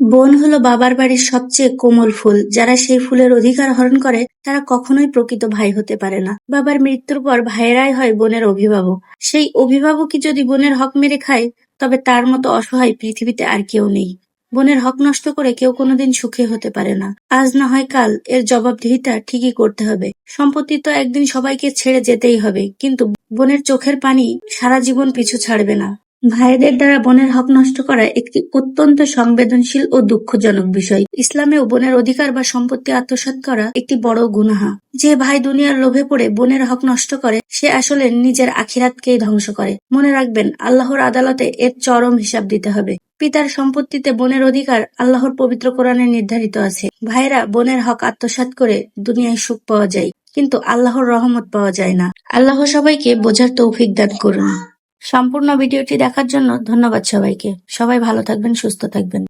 বন হলো বাবার বাড়ির সবচেয়ে কোমল ফুল। যারা সেই ফুলের অধিকার হরণ করে তারা কখনোই প্রকৃত ভাই হতে পারে না। বাবার মৃত্যুর পর ভাইয়েরাই হয় বোনের অভিভাবক। সেই অভিভাবকই যদি বোনের হক মেরে খায়, তবে তার মতো অসহায় পৃথিবীতে আর কেউ নেই। বোনের হক নষ্ট করে কেউ কোনোদিন সুখী হতে পারে না। আজ না হয় কাল এর জবাবদিহিতা ঠিকই করতে হবে। সম্পত্তি তো একদিন সবাইকে ছেড়ে যেতেই হবে, কিন্তু বোনের চোখের পানি সারা জীবন পিছু ছাড়বে না। ভাইদের দ্বারা বোনের হক নষ্ট করা একটি অত্যন্ত সংবেদনশীল ও দুঃখজনক বিষয়। ইসলামেও বোনের অধিকার বা সম্পত্তি আত্মসাৎ করা একটি বড় গুনাহ। যে ভাই দুনিয়ার লোভে পড়ে বোনের হক নষ্ট করে, সে আসলে নিজের আখিরাতকেই ধ্বংস করে। মনে রাখবেন, আল্লাহর আদালতে এর চরম হিসাব দিতে হবে। পিতার সম্পত্তিতে বোনের অধিকার আল্লাহর পবিত্র কোরআনে নির্ধারিত আছে। ভাইরা, বোনের হক আত্মসাৎ করে দুনিয়ায় সুখ পাওয়া যায়, কিন্তু আল্লাহর রহমত পাওয়া যায় না। আল্লাহ সবাইকে বোঝার তৌফিক দান করুন। সম্পূর্ণ ভিডিওটি দেখার জন্য ধন্যবাদ সবাইকে। সবাই ভালো থাকবেন, সুস্থ থাকবেন।